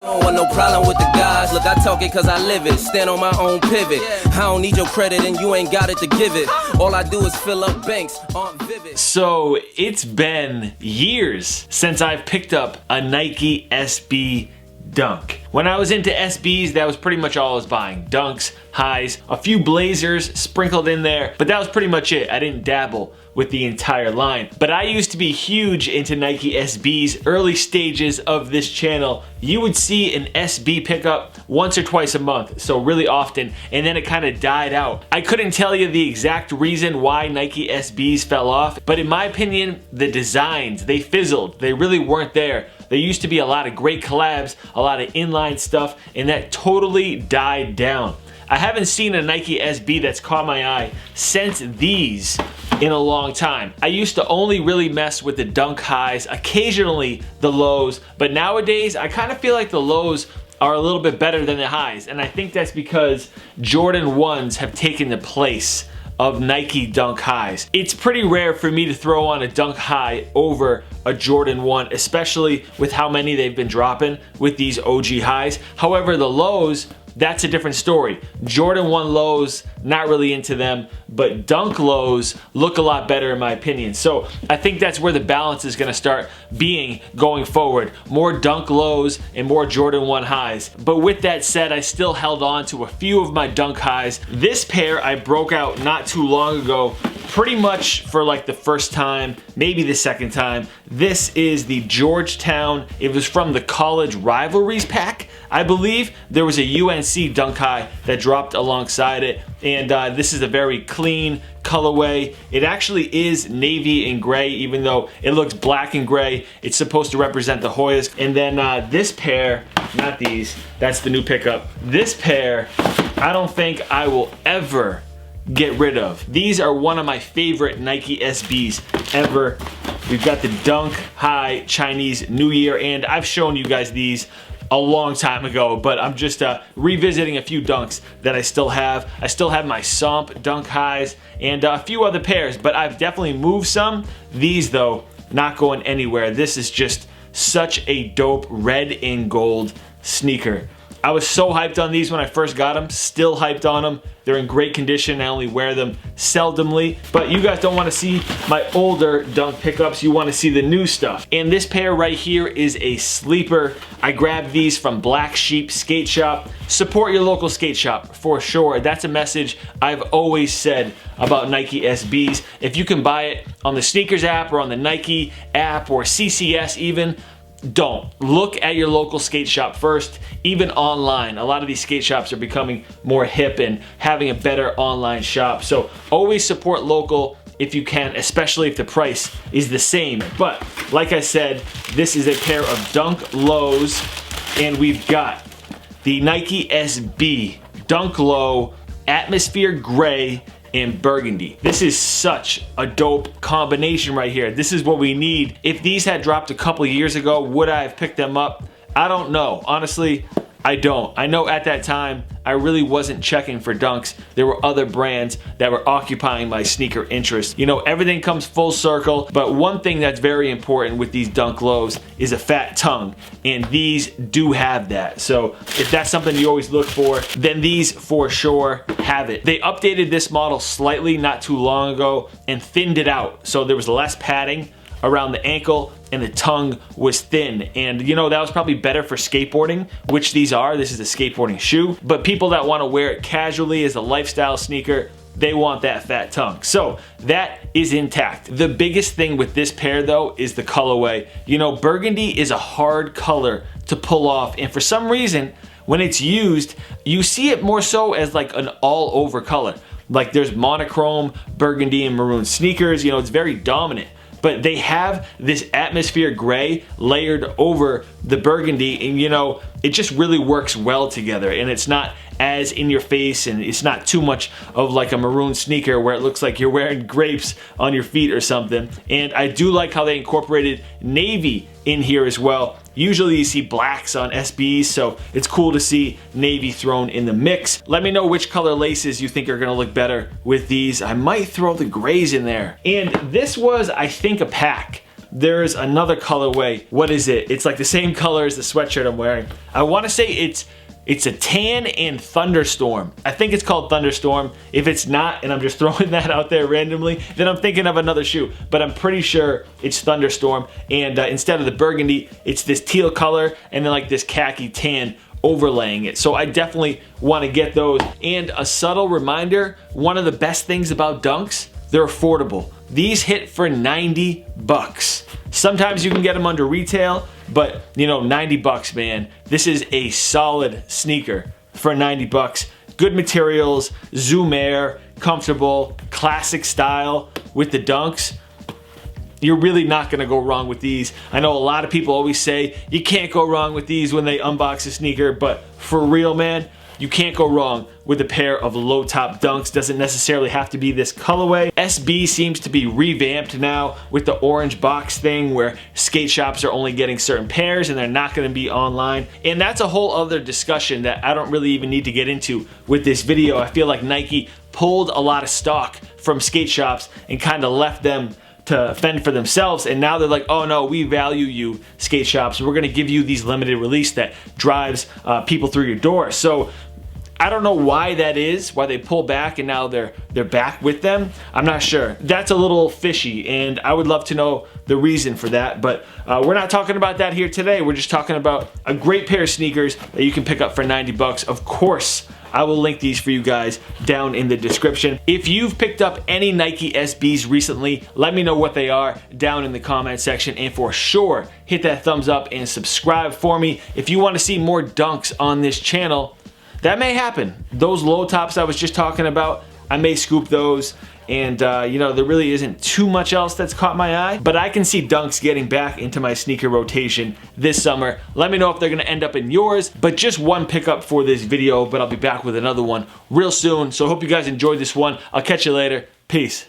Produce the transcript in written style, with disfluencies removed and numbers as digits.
Don't want no problem with the guys. Look, I talk it cause I live it. Stand on my own pivot. I don't need your credit and you ain't got it to give it. All I do is fill up banks on Vivid. So it's been years since I've picked up a Nike SB Dunk. When I was into SBs, that was pretty much all I was buying. Dunks, highs, a few blazers sprinkled in there, but that was pretty much it. I didn't dabble with the entire line. But I used to be huge into Nike SBs. Early stages of this channel, you would see an SB pickup once or twice a month, so really often, and then it kind of died out. I couldn't tell you the exact reason why Nike SBs fell off, but in my opinion, the designs, they fizzled. They really weren't there. There used to be a lot of great collabs, a lot of inline stuff, and that totally died down. I haven't seen a Nike SB that's caught my eye since these in a long time. I used to only really mess with the Dunk highs, occasionally the lows, but nowadays I kind of feel like the lows are a little bit better than the highs, and I think that's because Jordan 1s have taken the place of Nike Dunk highs. It's pretty rare for me to throw on a Dunk high over a Jordan 1, especially with how many they've been dropping with these OG highs. However, the lows, that's a different story. Jordan 1 lows, not really into them, but Dunk lows look a lot better in my opinion. So I think that's where the balance is gonna start being going forward. More Dunk lows and more Jordan 1 highs. But with that said, I still held on to a few of my Dunk highs. This pair I broke out not too long ago, pretty much for like the first time, maybe the second time. This is the Georgetown. It was from the College Rivalries pack, I believe. There was a UNC Dunk high that dropped alongside it, and this is a very clean colorway. It actually is navy and gray, even though it looks black and gray. It's supposed to represent the Hoyas. And then this pair, not these, that's the new pickup. This pair, I don't think I will ever get rid of. These are one of my favorite Nike SBs ever. We've got the Dunk High Chinese New Year, and I've shown you guys these a long time ago, but I'm just revisiting a few Dunks that I still have. I still have my Somp Dunk highs and a few other pairs, but I've definitely moved some. These though, not going anywhere. This is just such a dope red and gold sneaker. I was so hyped on these when I first got them, still hyped on them. They're in great condition. I only wear them seldomly, but you guys don't want to see my older Dunk pickups. You want to see the new stuff. And this pair right here is a sleeper. I grabbed these from Black Sheep Skate Shop. Support your local skate shop for sure. That's a message I've always said about Nike SBs. If you can buy it on the Sneakers app or on the Nike app or CCS even, don't. Look at your local skate shop first, even online. A lot of these skate shops are becoming more hip and having a better online shop. So always support local if you can, especially if the price is the same. But like I said, this is a pair of Dunk lows, and we've got the Nike SB Dunk Low Atmosphere Gray and Burgundy. This is such a dope combination right here. This is what we need. If these had dropped a couple years ago, would I have picked them up? I don't know. Honestly, I don't. I know at that time, I really wasn't checking for Dunks. There were other brands that were occupying my sneaker interest. You know, everything comes full circle, but one thing that's very important with these Dunk lows is a fat tongue, and these do have that. So if that's something you always look for, then these for sure have it. They updated this model slightly not too long ago and thinned it out. So there was less padding around the ankle and the tongue was thin, and you know, that was probably better for skateboarding, which these are. This is a skateboarding shoe, but people that want to wear it casually as a lifestyle sneaker, they want that fat tongue. So that is intact. The biggest thing with this pair though is the colorway. You know, burgundy is a hard color to pull off, and for some reason when it's used, you see it more so as like an all over color. Like there's monochrome burgundy and maroon sneakers, you know, it's very dominant. But they have this atmosphere gray layered over the burgundy, and you know, it just really works well together, and it's not as in your face, and it's not too much of like a maroon sneaker where it looks like you're wearing grapes on your feet or something. And I do like how they incorporated navy in here as well. Usually you see blacks on SBs, so it's cool to see navy thrown in the mix. Let me know which color laces you think are gonna look better with these. I might throw the grays in there. And this was, I think, a pack there's another colorway. What is it? It's like the same color as the sweatshirt I'm wearing. I want to say it's a tan and Thunderstorm. I think it's called Thunderstorm. If it's not, and I'm just throwing that out there randomly, then I'm thinking of another shoe. But I'm pretty sure it's Thunderstorm. And instead of the burgundy, it's this teal color and then like this khaki tan overlaying it. So I definitely want to get those. And a subtle reminder, one of the best things about Dunks, they're affordable. These hit for 90 bucks. Sometimes you can get them under retail, but you know, 90 bucks, man. This is a solid sneaker for 90 bucks. Good materials, Zoom Air, comfortable, classic style with the Dunks. You're really not gonna go wrong with these. I know a lot of people always say you can't go wrong with these when they unbox a sneaker, but for real, man, you can't go wrong with a pair of low top Dunks. Doesn't necessarily have to be this colorway. SB seems to be revamped now with the orange box thing where skate shops are only getting certain pairs and they're not gonna be online. And that's a whole other discussion that I don't really even need to get into with this video. I feel like Nike pulled a lot of stock from skate shops and kind of left them to fend for themselves, and now they're like, oh no, we value you, skate shops. We're gonna give you these limited release that drives people through your door. So I don't know why that is, why they pull back and now they're back with them. I'm not sure. That's a little fishy, and I would love to know the reason for that, but we're not talking about that here today. We're just talking about a great pair of sneakers that you can pick up for 90 bucks. Of course, I will link these for you guys down in the description. If you've picked up any Nike SBs recently, let me know what they are down in the comment section, and for sure, hit that thumbs up and subscribe for me. If you want to see more Dunks on this channel, that may happen. Those low tops I was just talking about, I may scoop those, and you know, there really isn't too much else that's caught my eye, but I can see Dunks getting back into my sneaker rotation this summer. Let me know if they're gonna end up in yours, but just one pickup for this video, but I'll be back with another one real soon. So I hope you guys enjoyed this one. I'll catch you later. Peace.